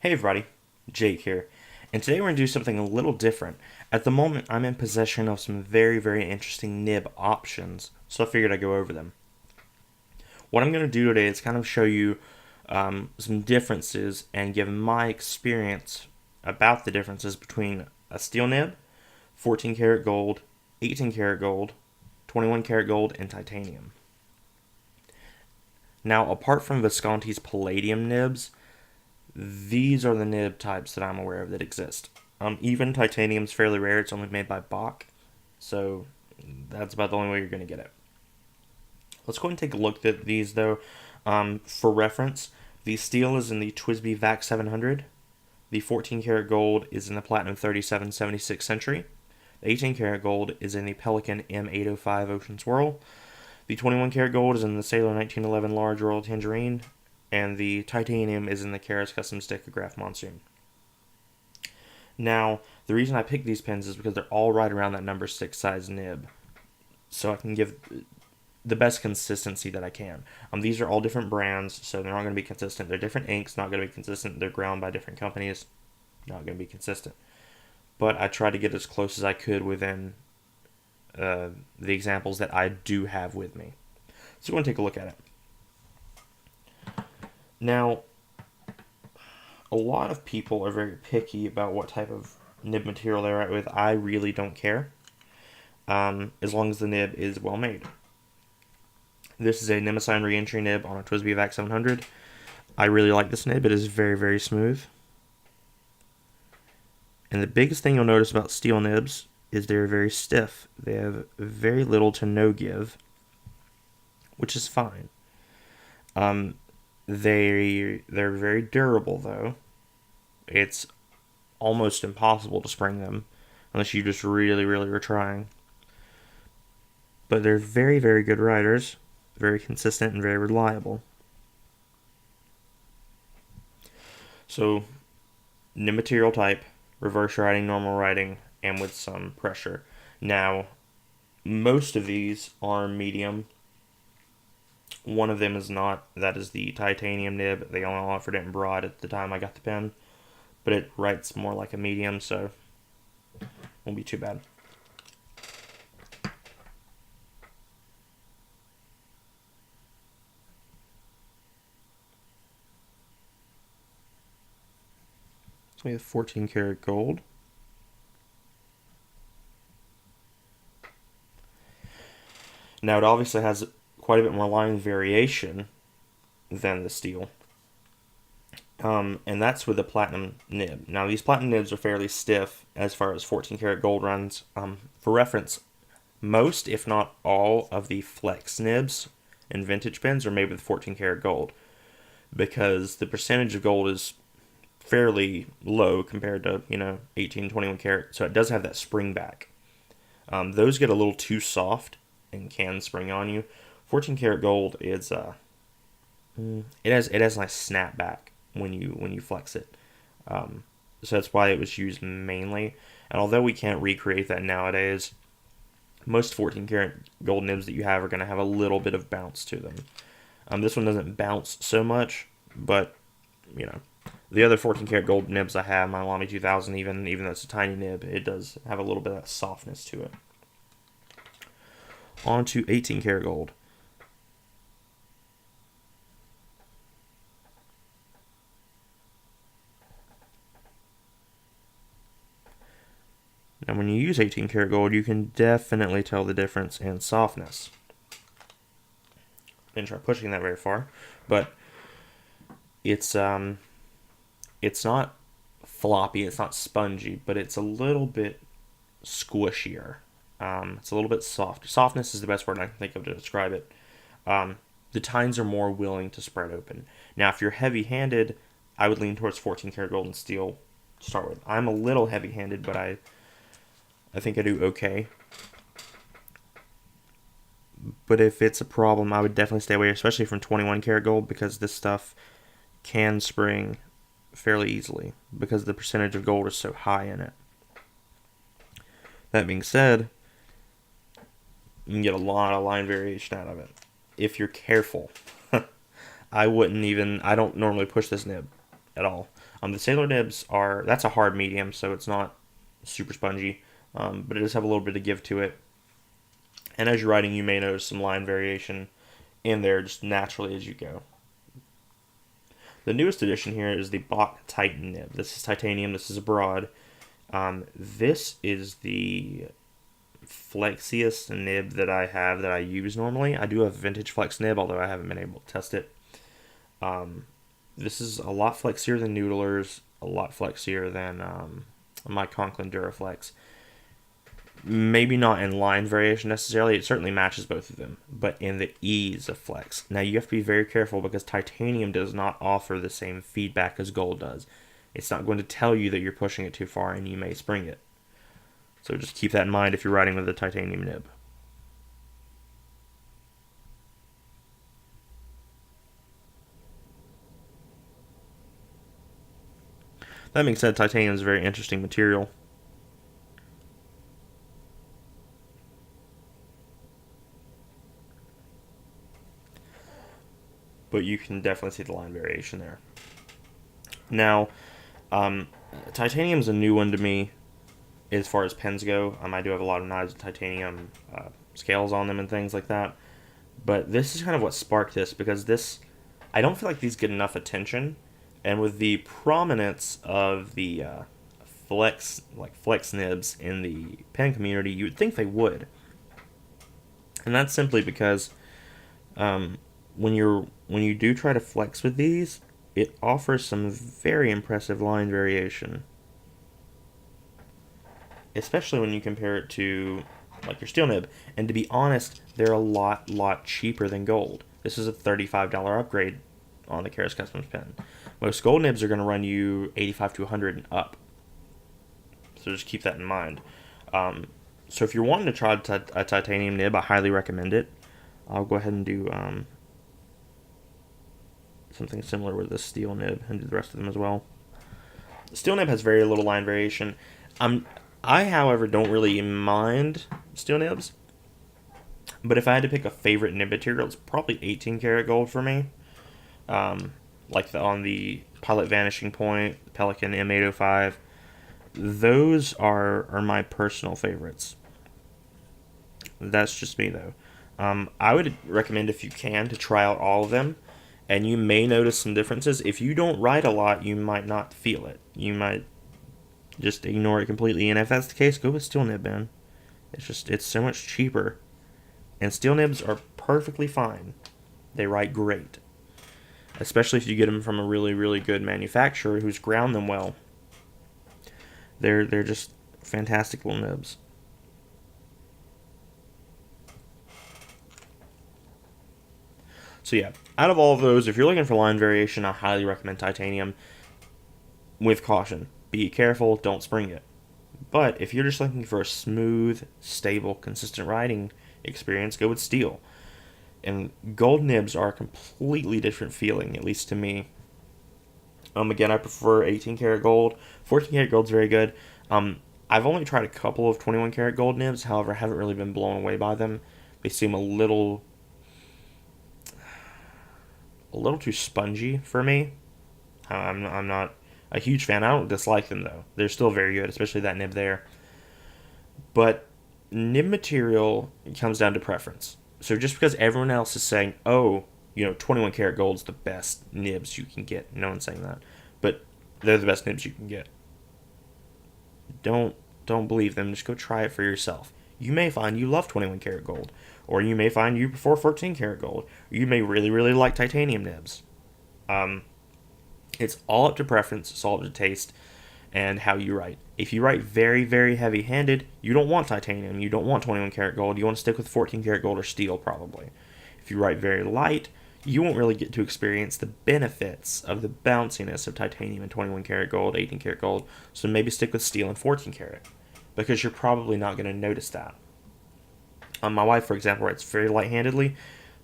Hey everybody, Jake here, and today we're going to do something a little different. At the moment, I'm in possession of some very interesting nib options, so I figured I'd go over them. What I'm going to do today is kind of show you some differences and give my experience about the differences between a steel nib, 14 karat gold, 18 karat gold, 21 karat gold, and titanium. Now, apart from Visconti's palladium nibs, these are the nib types that I'm aware of that exist. Even titanium's fairly rare. It's only made by Bach, so that's about the only way you're going to get it. Let's go ahead and take a look at these, though. For reference, the steel is in the TWSBI VAC 700. The 14 karat gold is in the Platinum 3776 Century. The 18 karat gold is in the Pelican M805 Ocean Swirl. The 21 karat gold is in the Sailor 1911 Large Royal Tangerine. And the titanium is in the Karas Custom Stickograph Monsoon. Now, the reason I picked these pens is because they're all right around that number 6 size nib, so I can give the best consistency that I can. These are all different brands, so they're not going to be consistent. They're different inks, not going to be consistent. They're ground by different companies, not going to be consistent. But I tried to get as close as I could within the examples that I do have with me. So we're going to take a look at it. Now, a lot of people are very picky about what type of nib material they write with. I really don't care, as long as the nib is well made. This is a Nemesign re-entry nib on a TWSBI VAC 700. I really like this nib. It is very smooth. And the biggest thing you'll notice about steel nibs is they're very stiff. They have very little to no give, which is fine. They're very durable, though. It's almost impossible to spring them unless you just really are trying. But they're very good writers, very consistent and very reliable. So, nib material type, reverse writing, normal writing, and with some pressure. Now, most of these are medium. One of them is not. That is the titanium nib. They only offered it in broad at the time I got the pen, but it writes more like a medium, so won't be too bad. So we have 14 karat gold. Now it obviously has quite a bit more line variation than the steel. And that's with the platinum nib. Now these platinum nibs are fairly stiff as far as 14 karat gold runs. For reference, most, if not all, of the flex nibs and vintage pens are made with 14 karat gold, because the percentage of gold is fairly low compared to 18, 21 karat. So it does have that spring back. Those get a little too soft and can spring on you. 14 karat gold is it has a nice snap back when you flex it. So that's why it was used mainly. And although we can't recreate that nowadays, most 14 karat gold nibs that you have are going to have a little bit of bounce to them. This one doesn't bounce so much, but the other 14 karat gold nibs I have, my Lamy 2000, even though it's a tiny nib, it does have a little bit of that softness to it. On to 18 karat gold. Now, when you use 18 karat gold, you can definitely tell the difference in softness. Didn't try pushing that very far, but it's not floppy, it's not spongy, but it's a little bit squishier. It's a little bit soft. Softness is the best word I can think of to describe it. The tines are more willing to spread open. Now, if you're heavy-handed, I would lean towards 14 karat gold and steel to start with. I'm a little heavy-handed, but I think I do okay. But if it's a problem, I would definitely stay away, especially from 21 karat gold, because this stuff can spring fairly easily because the percentage of gold is so high in it. That being said, you can get a lot of line variation out of it if you're careful. I don't normally push this nib. at all. The Sailor nibs that's a hard medium, so it's not super spongy, but it does have a little bit of give to it. And as you're writing, you may notice some line variation in there just naturally as you go. The newest addition here is the Bach Titan nib. This is titanium. This is a broad. This is the flexiest nib that I have that I use normally. I do have a vintage flex nib, although I haven't been able to test it. This is a lot flexier than Noodler's, a lot flexier than my Conklin Duraflex. Maybe not in line variation necessarily. It certainly matches both of them, but in the ease of flex. Now you have to be very careful because titanium does not offer the same feedback as gold does. It's not going to tell you that you're pushing it too far and you may spring it. So just keep that in mind if you're writing with a titanium nib. That being said, titanium is a very interesting material. But you can definitely see the line variation there. Now, titanium is a new one to me as far as pens go. I do have a lot of knives with titanium scales on them and things like that. But this is kind of what sparked this, because I don't feel like these get enough attention. And with the prominence of the flex nibs in the pen community, you would think they would. And that's simply because when you do try to flex with these, it offers some very impressive line variation, especially when you compare it to like your steel nib. And to be honest, they're a lot cheaper than gold. This is a $35 upgrade on the Karas Customs pen. Most gold nibs are going to run you $85 to $100 and up. So just keep that in mind. So if you're wanting to try a titanium nib, I highly recommend it. I'll go ahead and do something similar with this steel nib and do the rest of them as well. The steel nib has very little line variation. I, however, don't really mind steel nibs. But if I had to pick a favorite nib material, it's probably 18 karat gold for me. On the Pilot Vanishing Point, Pelican M805. Those are my personal favorites. That's just me, though. I would recommend, if you can, to try out all of them. And you may notice some differences. If you don't write a lot, you might not feel it. You might just ignore it completely. And if that's the case, go with steel nib, man. It's so much cheaper. And steel nibs are perfectly fine. They write great. Especially if you get them from a really, really good manufacturer who's ground them well. They're just fantastic little nibs. So yeah, out of all of those, if you're looking for line variation, I highly recommend titanium. With caution. Be careful, don't spring it. But if you're just looking for a smooth, stable, consistent writing experience, go with steel. And gold nibs are a completely different feeling, at least to me. Again, I prefer 18 karat gold. 14 karat gold's very good. I've only tried a couple of 21 karat gold nibs, however, I haven't really been blown away by them. They seem a little too spongy for me. I'm not a huge fan. I don't dislike them, though. They're still very good, especially that nib there. But nib material comes down to preference. So just because everyone else is saying, oh, 21 karat gold's the best nibs you can get. No one's saying that. But they're the best nibs you can get. Don't believe them. Just go try it for yourself. You may find you love 21 karat gold. Or you may find you prefer 14 karat gold. Or you may really, really like titanium nibs. It's all up to preference. It's all up to taste and how you write. If you write very, very heavy-handed, you don't want titanium. You don't want 21 karat gold. You want to stick with 14 karat gold or steel, probably. If you write very light, you won't really get to experience the benefits of the bounciness of titanium and 21 karat gold, 18 karat gold. So maybe stick with steel and 14 karat, because you're probably not going to notice that. My wife, for example, writes very light-handedly.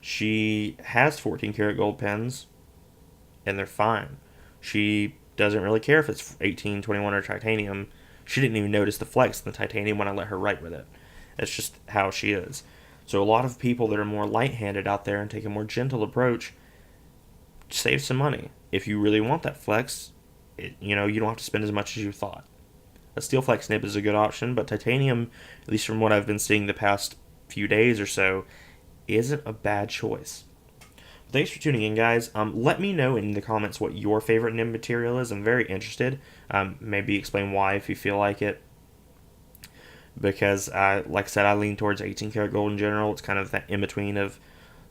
She has 14 karat gold pens, and they're fine. She doesn't really care if it's 18, 21, or titanium. She didn't even notice the flex in the titanium when I let her write with it. That's just how she is. So a lot of people that are more light-handed out there and take a more gentle approach save some money. If you really want that flex, you know, you don't have to spend as much as you thought. A steel flex nib is a good option, but titanium, at least from what I've been seeing the past few days or so, isn't a bad choice. Thanks for tuning in, guys. Let me know in the comments what your favorite nib material is. I'm very interested. Maybe explain why if you feel like it. Because, like I said, I lean towards 18 karat gold in general. It's kind of that in between of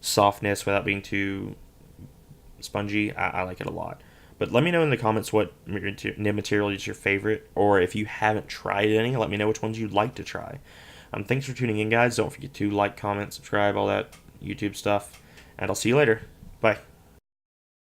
softness without being too spongy. I like it a lot. But let me know in the comments what nib material is your favorite, or if you haven't tried any, let me know which ones you'd like to try. Thanks for tuning in, guys. Don't forget to like, comment, subscribe, all that YouTube stuff, and I'll see you later. Bye.